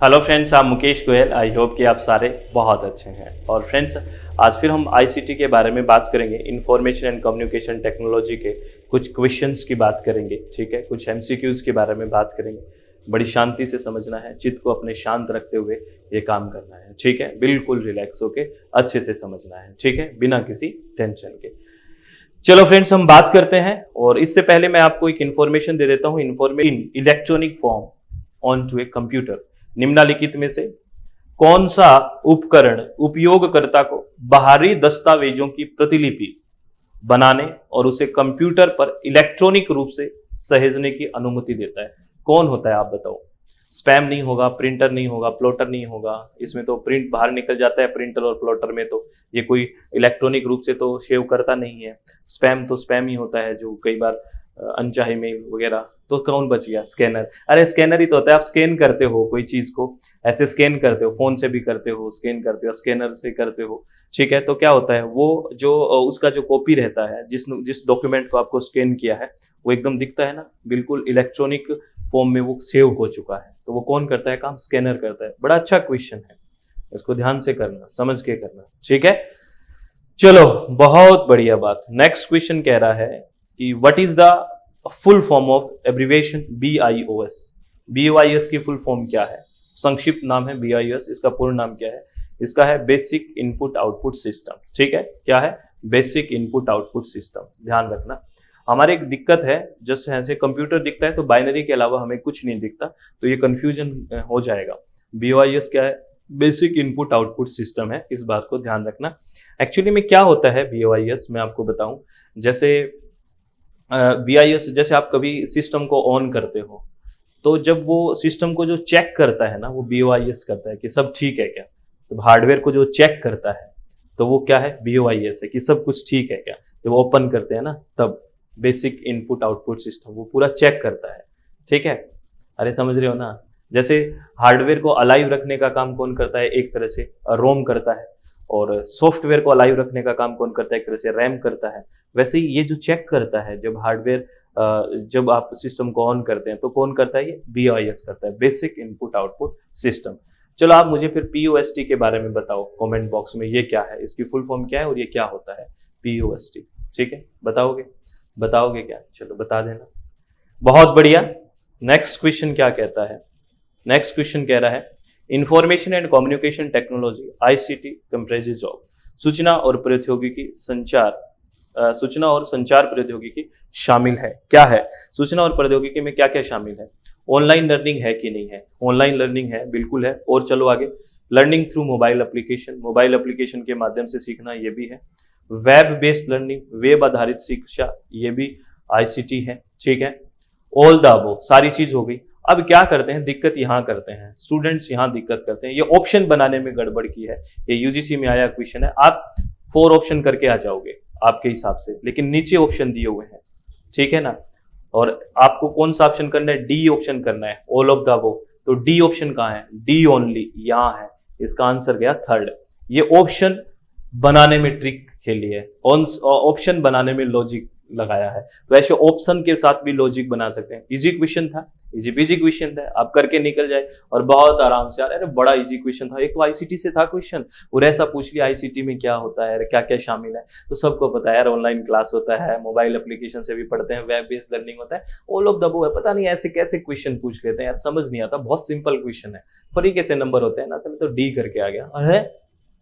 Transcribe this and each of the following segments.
Hello friends, आप Mukesh Goyal. I hope कि आप सारे बहुत अच्छे हैं। और फ्रेंड्स, आज फिर हम आईसीटी के बारे में बात करेंगे। इंफॉर्मेशन एंड कम्युनिकेशन टेक्नोलॉजी के कुछ क्वेश्चंस की बात करेंगे, ठीक है। कुछ एमसीक्यूज के बारे में बात करेंगे। बड़ी शांति से समझना है, चित्त को अपने शांत रखते हुए ये काम करना है, ठीक है। बिल्कुल रिलैक्स होके अच्छे से समझना है, ठीक है, बिना किसी टेंशन के। चलो फ्रेंड्स, हम बात करते हैं। और इससे पहले मैं आपको एक इन्फॉर्मेशन दे देता हूँ। In electronic form on to a computer, निम्नलिखित में से कौन सा उपकरण उपयोगकर्ता को बाहरी दस्तावेजों की प्रतिलिपि बनाने और उसे कंप्यूटर पर इलेक्ट्रॉनिक रूप से सहेजने की अनुमति देता है? कौन होता है, आप बताओ। स्पैम नहीं होगा, प्रिंटर नहीं होगा, प्लॉटर नहीं होगा। इसमें तो प्रिंट बाहर निकल जाता है, प्रिंटर और प्लॉटर में तो ये कोई इलेक्ट्रॉनिक रूप से तो सेव करता नहीं है। स्पैम तो स्पैम ही होता है, जो कई बार अनचाहे मेल वगैरह। तो कौन बच गया? स्कैनर। अरे स्कैनर ही तो होता है। आप स्कैन करते हो कोई चीज को, ऐसे स्कैन करते हो, फोन से भी करते हो, स्कैन करते हो, स्कैनर से करते हो, ठीक है। तो क्या होता है, वो जो उसका जो कॉपी रहता है, जिस डॉक्यूमेंट को आपको स्कैन किया है, वो एकदम दिखता है ना, बिल्कुल इलेक्ट्रॉनिक फॉर्म में वो सेव हो चुका है। तो वो कौन करता है काम? स्कैनर करता है। बड़ा अच्छा क्वेश्चन है, इसको ध्यान से करना, समझ के करना, ठीक है। चलो, बहुत बढ़िया बात। नेक्स्ट क्वेश्चन कह रहा है कि what is the full form of abbreviation BIOS? BIOS की फुल फॉर्म क्या है? संक्षिप्त नाम है BIOS। इसका पूर्ण नाम क्या है? इसका है बेसिक इनपुट आउटपुट सिस्टम, ठीक है। क्या है? Basic input output system. ध्यान रखना, हमारे एक दिक्कत है, जैसे ऐसे कंप्यूटर दिखता है तो बाइनरी के अलावा हमें कुछ नहीं दिखता, तो ये कंफ्यूजन हो जाएगा। BIOS क्या है? बेसिक इनपुट आउटपुट सिस्टम है, इस बात को ध्यान रखना। एक्चुअली में क्या होता है BIOS, मैं आपको बताऊं। जैसे BIOS, जैसे आप कभी सिस्टम को ऑन करते हो, तो जब वो सिस्टम को जो चेक करता है ना, वो BIOS करता है कि सब ठीक है क्या। तो हार्डवेयर को जो चेक करता है, तो वो क्या है? BIOS है कि सब कुछ ठीक है क्या। जब ओपन करते हैं ना, तब बेसिक इनपुट आउटपुट सिस्टम वो पूरा चेक करता है, ठीक है। अरे समझ रहे हो ना। जैसे हार्डवेयर को अलाइव रखने का काम कौन करता है? एक तरह से रोम करता है। और सॉफ्टवेयर को अलाइव रखने का काम कौन करता है? एक तरह से रैम करता है। वैसे ही ये जो चेक करता है, जब हार्डवेयर जब आप सिस्टम को ऑन करते हैं, तो कौन करता है? ये BIOS करता है, बेसिक इनपुट आउटपुट सिस्टम। चलो, आप मुझे फिर POST के बारे में बताओ कमेंट बॉक्स में। ये क्या है, इसकी फुल फॉर्म क्या है और ये क्या होता है POST? ठीक है, बताओगे क्या? चलो बता देना। बहुत बढ़िया। नेक्स्ट क्वेश्चन क्या कहता है? नेक्स्ट क्वेश्चन कह रहा है information and communication technology ICT comprises of सूचना और संचार प्रौद्योगिकी शामिल है। क्या है? सूचना और प्रौद्योगिकी में क्या क्या शामिल है? ऑनलाइन लर्निंग है कि नहीं है? ऑनलाइन लर्निंग है, बिल्कुल है। और चलो आगे, learning through mobile application, mobile application के माध्यम से सीखना, ये भी है। वेब बेस्ड लर्निंग, वेब आधारित शिक्षा, ये भी ICT है, ठीक है। ऑल द अबव, सारी चीज हो गई। अब क्या करते हैं, दिक्कत यहाँ करते हैं स्टूडेंट्स, यहाँ दिक्कत करते हैं। ये ऑप्शन बनाने में गड़बड़ की है। ये UGC में आया क्वेश्चन है। आप 4 ऑप्शन करके आ जाओगे आपके हिसाब से, लेकिन नीचे ऑप्शन दिए हुए हैं, ठीक है ना। और आपको कौन सा ऑप्शन करना है? D ऑप्शन करना है, ऑल ऑफ द अबव। तो D ऑप्शन कहाँ है? D ओनली यहाँ है। इसका आंसर गया थर्ड। ये ऑप्शन बनाने में ट्रिक खेली है, ऑप्शन बनाने में लॉजिक लगाया है। तो ऐसे ऑप्शन के साथ भी लॉजिक बना सकते हैं। इजी क्वेश्चन था, इजी पीजी क्वेश्चन था, आप करके निकल जाए और बहुत आराम से। अरे बड़ा इजी क्वेश्चन था। एक तो ICT से था क्वेश्चन, और ऐसा पूछ लिया ICT में क्या होता है, क्या क्या शामिल है। तो सबको पता है यार, ऑनलाइन क्लास होता है, मोबाइल एप्लीकेशन से भी पढ़ते हैं, वेब बेस्ड लर्निंग होता है, ऑल ऑफ द अबव है। पता नहीं ऐसे कैसे क्वेश्चन पूछ लेते हैं यार, समझ नहीं आता। बहुत सिंपल क्वेश्चन है, फ्री कैसे नंबर होते हैं ना। समय तो D करके आ गया है,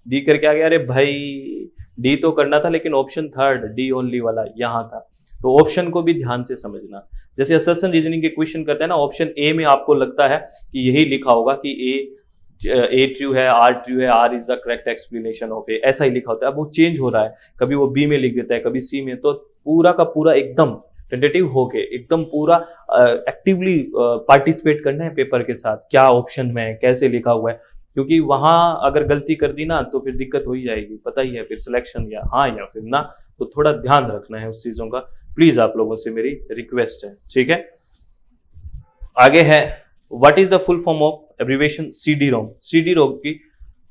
D करके आ गया। अरे भाई, D तो करना था, लेकिन ऑप्शन थर्ड D ओनली वाला यहाँ था। तो ऑप्शन को भी ध्यान से समझना। जैसे असर्शन रीजनिंग के क्वेश्चन करते हैं ना, ऑप्शन A में आपको लगता है कि यही लिखा होगा कि A ट्रू है, R ट्रू है, R is the correct explanation of A, ऐसा ही लिखा होता है। अब वो चेंज हो रहा है, कभी वो B में लिख देता है, कभी C में। तो पूरा का पूरा एकदम टेंटेटिव होके, एकदम पूरा एक्टिवली पार्टिसिपेट करना है पेपर के साथ, क्या ऑप्शन में कैसे लिखा हुआ है। क्योंकि वहां अगर गलती कर दी ना, तो फिर दिक्कत हो ही जाएगी, पता ही है। फिर सिलेक्शन या हाँ या फिर ना, तो थोड़ा ध्यान रखना है उस चीजों का। प्लीज आप लोगों से मेरी रिक्वेस्ट है, ठीक है। आगे है, what is the full form of abbreviation CD-ROM? CD-ROM की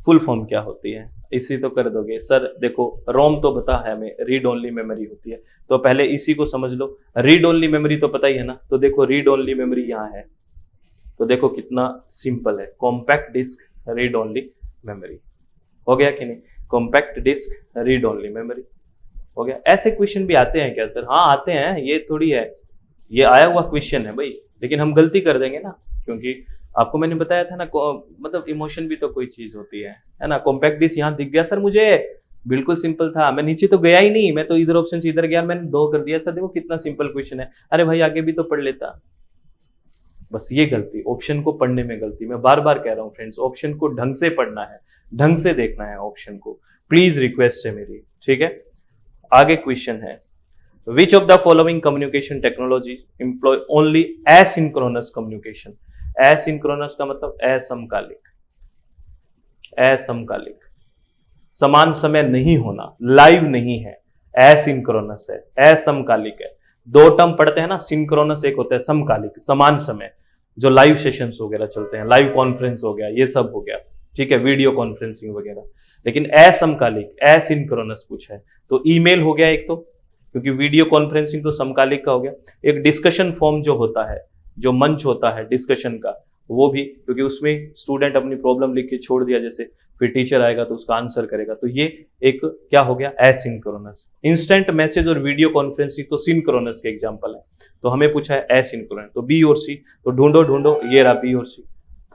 फुल फॉर्म क्या होती है? इसी तो कर दोगे सर। देखो, रोम तो पता है हमें, रीड ओनली मेमोरी होती है। तो पहले इसी को समझ लो। रीड ओनली मेमोरी तो पता ही है ना। तो देखो, रीड ओनली मेमोरी यहाँ है, तो देखो कितना सिंपल है, compact disc read only memory. हो गया कि नहीं, compact disc read only memory हो गया। ऐसे क्वेश्चन भी आते हैं क्या सर? हाँ आते हैं, ये थोड़ी है, ये आया हुआ क्वेश्चन है भाई, लेकिन हम गलती कर देंगे ना, क्योंकि आपको मैंने बताया था ना, मतलब इमोशन भी तो कोई चीज होती है ना। कॉम्पैक्ट डिस्क यहाँ दिख गया सर मुझे, बिल्कुल सिंपल था, मैं नीचे तो गया ही नहीं, मैं तो इधर ऑप्शन से इधर गया, मैंने 2 कर दिया। सर देखो कितना सिंपल क्वेश्चन है, अरे भाई आगे भी तो पढ़ लेता। बस ये गलती, ऑप्शन को पढ़ने में गलती। मैं बार बार कह रहा हूँ फ्रेंड्स, ऑप्शन को ढंग से पढ़ना है, ढंग से देखना है ऑप्शन को, प्लीज रिक्वेस्ट है मेरी, ठीक है। आगे क्वेश्चन है, which of the following communication technology employ only asynchronous communication. Asynchronous का मतलब असमकालिक, असमकालिक, समान समय नहीं होना, लाइव नहीं है, एसिंक्रोनस है, असमकालिक है। 2 टर्म पढ़ते हैं ना, सिंक्रोनस एक होता है समकालिक, समान समय, जो लाइव सेशंस वगैरह चलते हैं, लाइव कॉन्फ्रेंस हो गया, ये सब हो गया, ठीक है, वीडियो कॉन्फ्रेंसिंग वगैरह। लेकिन असमकालिक, एसिंक्रोनस पूछा है, तो ईमेल हो गया एक तो, क्योंकि वीडियो कॉन्फ्रेंसिंग तो समकालिक का हो गया। एक डिस्कशन फॉर्म जो होता है, जो मंच होता है डिस्कशन का, वो भी, क्योंकि उसमें स्टूडेंट अपनी प्रॉब्लम लिख के छोड़ दिया जैसे, फिर टीचर आएगा तो उसका आंसर करेगा, तो ये एक क्या हो गया, एसिंक्रोनस। इंस्टेंट मैसेज और वीडियो कॉन्फ्रेंसिंग तो सिंक्रोनस के एग्जांपल है, तो हमें पूछा है एसिंक्रोनस, तो बी और सी, तो ढूंढो ढूंढो, ये रहा बी और C,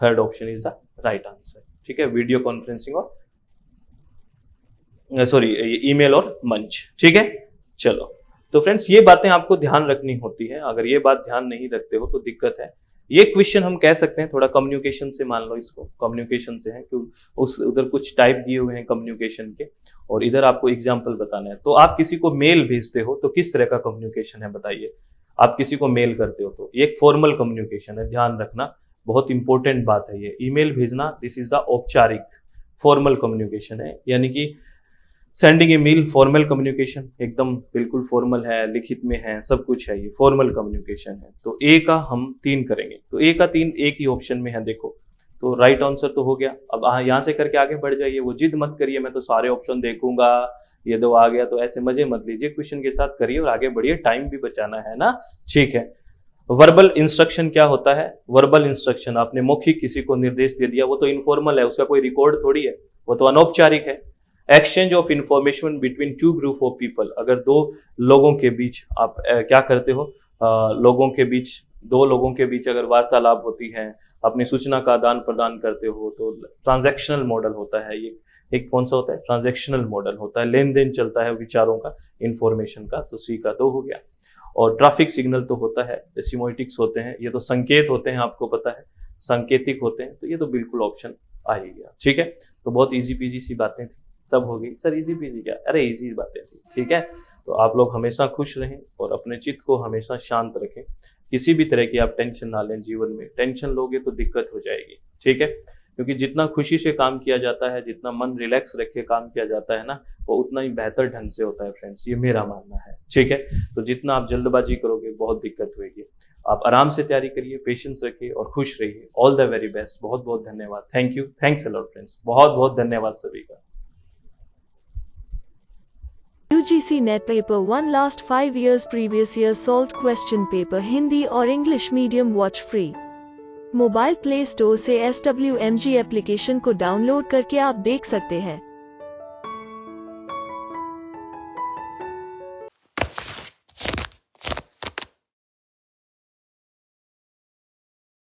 third option is the right answer, ठीक है, वीडियो कॉन्फ्रेंसिंग और सॉरी ईमेल और मंच, ठीक है। चलो तो फ्रेंड्स ये बातें आपको ध्यान रखनी होती है, अगर ये बात ध्यान नहीं रखते हो तो दिक्कत है। ये क्वेश्चन हम कह सकते हैं थोड़ा कम्युनिकेशन से, मान लो इसको कम्युनिकेशन से है, क्यों उस उधर कुछ टाइप दिए हुए हैं कम्युनिकेशन के, और इधर आपको एग्जाम्पल बताना है। तो आप किसी को मेल भेजते हो तो किस तरह का कम्युनिकेशन है बताइए। आप किसी को मेल करते हो तो ये एक फॉर्मल कम्युनिकेशन है, ध्यान रखना, बहुत इंपॉर्टेंट बात है ये। ईमेल भेजना, दिस इज द औपचारिक फॉर्मल कम्युनिकेशन है, यानी कि sending a mail formal communication, एकदम बिल्कुल फॉर्मल है, लिखित में है, सब कुछ है, ये फॉर्मल कम्युनिकेशन है। तो ए का हम 3 करेंगे, तो ए का 3 एक ही ऑप्शन में है, देखो तो राइट आंसर तो हो गया। अब यहाँ से करके आगे बढ़ जाइए, वो जिद मत करिए मैं तो सारे ऑप्शन देखूंगा, ये 2 आ गया, तो ऐसे मजे मत लीजिए, क्वेश्चन के साथ करिए और आगे बढ़िए, टाइम भी बचाना है ना, ठीक है। वर्बल इंस्ट्रक्शन क्या होता है? वर्बल इंस्ट्रक्शन, आपने मौखिक किसी को निर्देश दे दिया, वो तो इनफॉर्मल है, उसका कोई रिकॉर्ड थोड़ी है, वो तो अनौपचारिक है। Exchange of information between 2 group of people, अगर 2 लोगों के बीच आप क्या करते हो, लोगों के बीच, 2 लोगों के बीच अगर वार्तालाप होती है, अपनी सूचना का आदान प्रदान करते हो, तो ट्रांजैक्शनल मॉडल होता है ये। एक कौन सा होता है? ट्रांजैक्शनल मॉडल होता है, लेन देन चलता है विचारों का, इंफॉर्मेशन का, तो सी का 2 हो गया। और ट्रैफिक सिग्नल तो होता है, सिमोटिक्स होते हैं, ये तो संकेत होते हैं, आपको पता है, सांकेतिक होते हैं, तो ये तो बिल्कुल ऑप्शन आ ही गया, ठीक है। तो बहुत इजी पीजी सी बातें थी, सब हो गई। सर इजी पीजी क्या, अरे इजी बातें थी, ठीक है। तो आप लोग हमेशा खुश रहें और अपने चित्त को हमेशा शांत रखें, किसी भी तरह की आप टेंशन ना लें जीवन में, टेंशन लोगे तो दिक्कत हो जाएगी, ठीक है। क्योंकि जितना खुशी से काम किया जाता है, जितना मन रिलैक्स रख के काम किया जाता है ना, वो उतना ही बेहतर ढंग से होता है फ्रेंड्स, ये मेरा मानना है, ठीक है। तो जितना आप जल्दबाजी करोगे बहुत दिक्कत होगी, आप आराम से तैयारी करिए, पेशेंस रखिए और खुश रहिए। ऑल द वेरी बेस्ट, बहुत बहुत धन्यवाद, thank you, thanks a lot friends, बहुत बहुत धन्यवाद सभी का। UGC NET Paper 1 last 5 years previous years solved question paper Hindi और English medium watch free. Mobile play store से SWMG एप्लीकेशन को डाउनलोड करके आप देख सकते हैं।